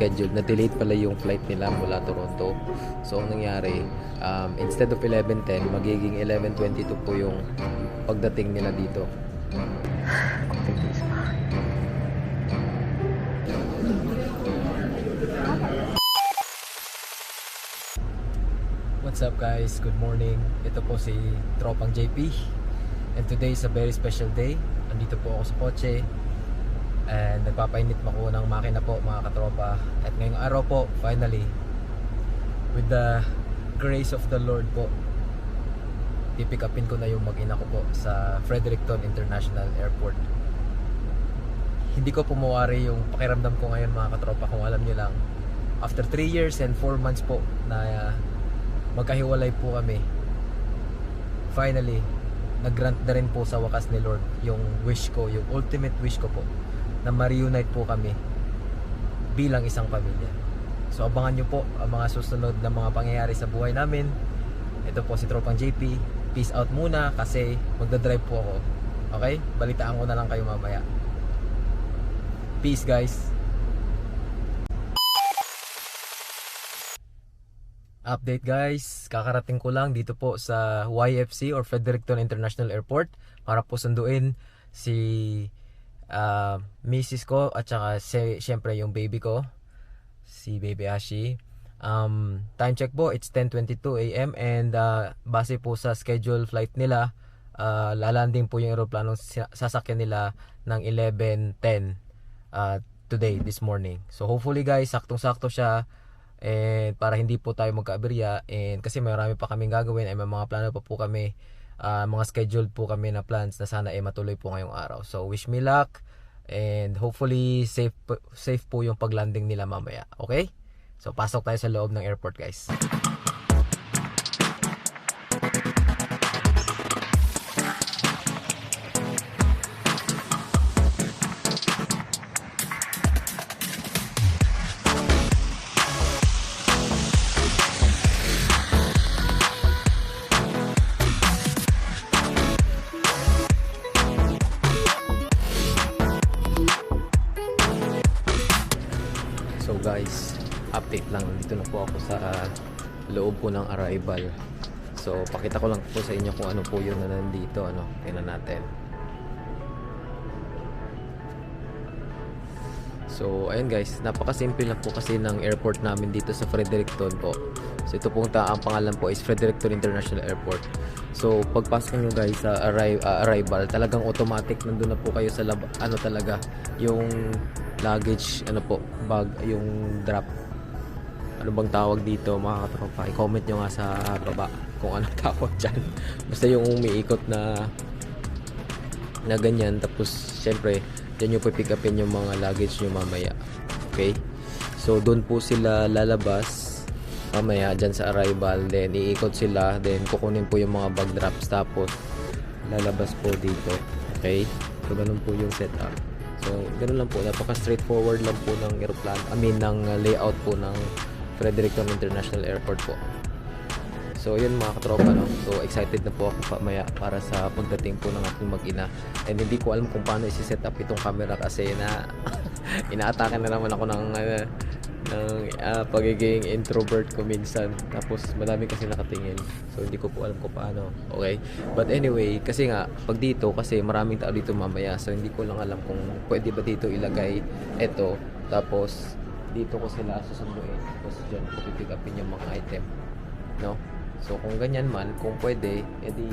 schedule. Na-delayed pala yung flight nila mula Toronto. So, ang nangyari, instead of 11:10, magiging 11:22 po yung pagdating nila dito. What's up guys? Good morning. Ito po si Tropang JP. And today is a very special day. Andito po ako sa kotse. And nagpapainit ako ng makina po mga katropa. At ngayong araw po, finally, with the grace of the Lord po, pipick upin ko na yung mag-ina ko po sa Fredericton International Airport. Hindi ko pumawari yung pakiramdam ko ngayon mga katropa. Kung alam nyo lang, after 3 years and 4 months po na magkahiwalay po kami, finally nag-grant na rin po sa wakas ni Lord yung wish ko, yung ultimate wish ko po, na ma-reunite po kami bilang isang pamilya. So abangan nyo po ang mga susunod na mga pangyayari sa buhay namin. Ito po si Tropang JP. Peace out muna kasi magdadrive po ako. Okay? Balitaan ko na lang kayo mamaya. Peace guys. Update guys, kakarating ko lang dito po sa YFC or Fredericton International Airport para po sunduin si Mrs. ko at saka syempre yung baby ko, si Baby Ashi. Time check po, it's 10:22 AM and base po sa schedule flight nila, lalanding po yung aeroplanong sasakyan nila ng 11:10 today, this morning. So hopefully guys, saktong-sakto siya. And para hindi po tayo magkaaberya, and kasi marami pa kaming gagawin, ay may mga plano pa po kami, mga scheduled po kami na plans na sana ay matuloy po ngayong araw. So wish me luck and hopefully safe po yung paglanding nila mamaya. Okay? So pasok tayo sa loob ng airport guys. So guys, update lang, dito na po ako sa loob po ng arrival. So pakita ko lang po sa inyo kung ano po yun na nandito. Tingnan natin. So ayun guys, napakasimple lang po kasi ng airport namin dito sa Fredericton po. So ito pong ang pangalan po is Fredericton International Airport. So pagpasok nyo guys sa arrival, talagang automatic nandun na po kayo sa talaga yung luggage, bag, yung drop. Ano bang tawag dito mga katropa? I-comment nyo nga sa baba kung ano tawag dyan. Basta yung umiikot na ganyan. Tapos syempre dyan nyo pick upin yung mga luggage nyo mamaya. Okay? So doon po sila lalabas mamaya dyan sa arrival. Then iikot sila. Then kukunin po yung mga bag drops. Tapos lalabas po dito. Okay? So ganun po yung setup. So, ganoon lang po. Napaka-straightforward lang po ng aeroplano. Ng layout po ng Fredericton International Airport po. So, yun mga katropa, no? So, excited na po ako mamaya para sa pagdating po ng aking mag-ina. And hindi ko alam kung paano isi-set up itong camera kasi inaatake na naman ako ng pagiging introvert ko minsan. Tapos, madami kasi nakatingin. So, hindi ko po alam kung paano. Okay? But anyway, kasi nga, pag dito, kasi maraming tao dito mamaya. So, hindi ko lang alam kung pwede ba dito ilagay ito. Tapos, dito ko sila susunduin. Tapos, dyan ko pipick upin yung mga item. No? So, kung ganyan man, kung pwede, edi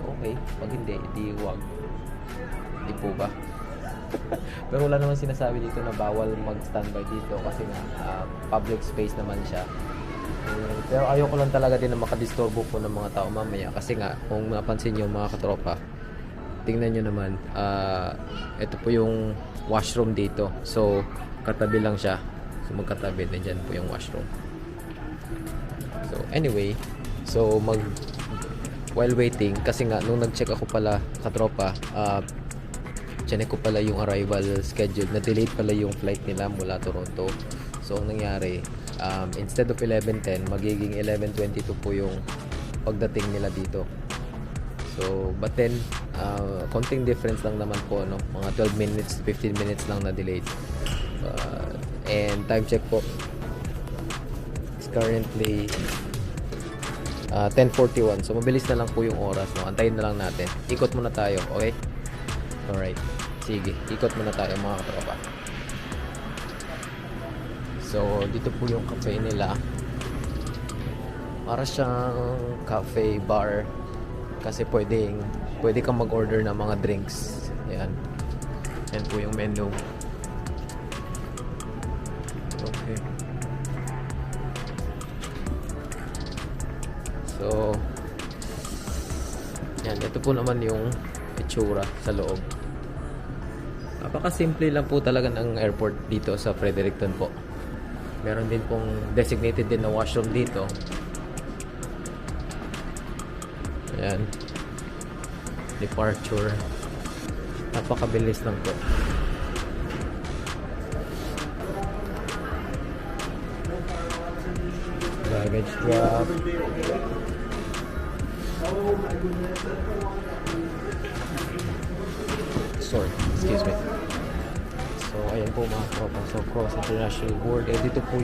okay. Pag hindi, edi wag. Hindi po ba? Pero wala naman sinasabi dito na bawal mag-standby dito kasi nga public space naman siya. Pero ayoko lang talaga din na makadisturbo po ng mga tao mamaya kasi nga kung napansin nyo mga katropa, tingnan nyo naman, ito po yung washroom dito. So katabi lang siya. So magkatabi din dyan po yung washroom. So anyway, while waiting, kasi nga nung nag-check ako pala katropa, chinek ko pala yung arrival schedule, na delayed pala yung flight nila mula Toronto. So ang nangyari, instead of 11:10 magiging 11:22 po yung pagdating nila dito. So but then konting difference lang naman po, no? Mga 12 minutes 15 minutes lang na delayed. And time check po. It's currently 10:41. So mabilis na lang po yung oras, no? Antayin na lang natin. Ikot muna tayo, okay? Alright. Sige, ikot muna tayo mga katropa. So dito po yung cafe nila. Para siyang cafe bar kasi pwede kang mag-order ng mga drinks. Ayan. Yan po yung menu. Okay. So, yan. Ito po naman yung itsura sa loob. Napaka-simple lang po talaga ng airport dito sa Fredericton po. Meron din pong designated din na washroom dito. Ayan. Departure. Napakabilis lang po. Baggage drop. Sorry, excuse me. So, ayan po mga tropa. So, Cross International Board. Dito po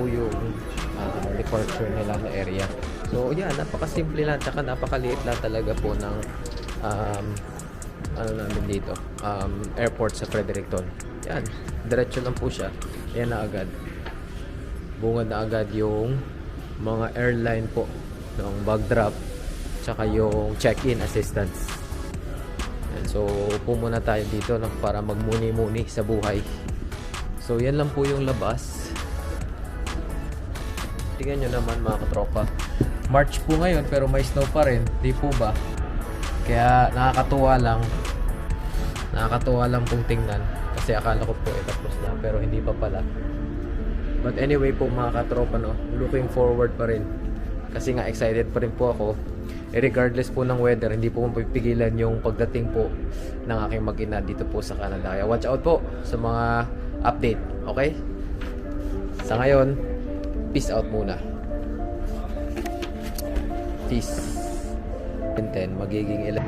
yung departure nila na area. So, yan. Napakasimple lang. Tsaka napakaliit lang talaga po ng ano namin dito. Airport sa Fredericton. Yan. Diretso lang po siya. Yan na agad. Bungad na agad yung mga airline po ng bag drop tsaka yung check-in assistance. And so upo muna tayo dito para magmuni-muni sa buhay. So yan lang po yung labas. Tingnan nyo naman mga katropa, March po ngayon pero may snow pa rin, di po ba? Kaya nakakatuwa lang pong tingnan kasi akala ko po tapos na pero hindi pa pala. But anyway po mga katropa, no, looking forward pa rin. Kasi nga excited pa rin po ako. Regardless po ng weather, hindi po mapipigilan yung pagdating po ng aking mag-ina dito po sa Canada. Kaya watch out po sa mga update, okay? Sa ngayon, peace out muna. Peace. 10 magiging 11.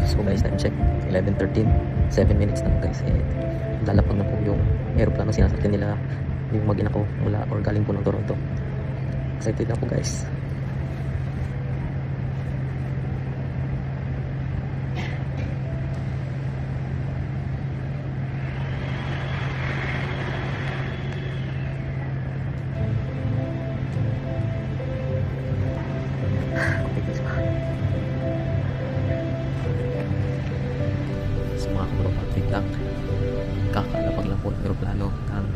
So guys, time check 11:13, 7 minutes na guys. Lalapag na po yung aeroplano sinasakyan nila yung mag-ina ko mula or galing po ng Toronto. Excited na po guys. Okay guys, sa mga kapatid lang, kakalapag lang po ng aeroplano ng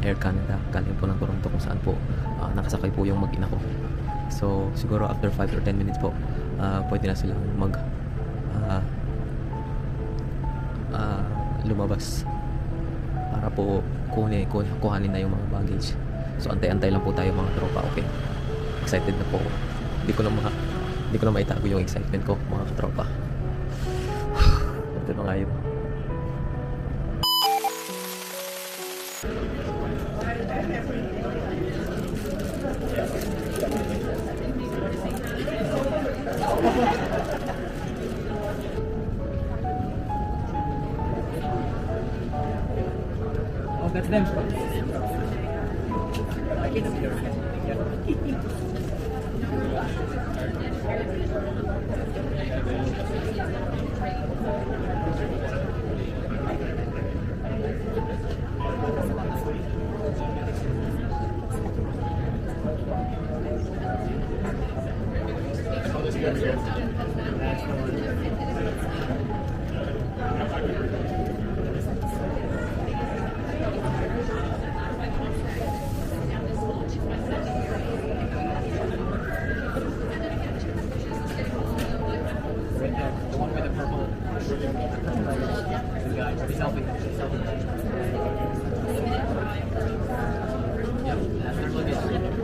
Air Canada galing po ng Toronto kung saan po nakasakay po yung mag-ina ko. So siguro after 5 or 10 minutes po pwede na silang lumabas para po kuhanin na yung mga baggage. So antay-antay lang po tayo mga tropa. Okay, excited na po. Hindi ko na maitago yung excitement ko mga tropa. Ito na nga yun. Oh, that's them. Selfie. Yeah, after look at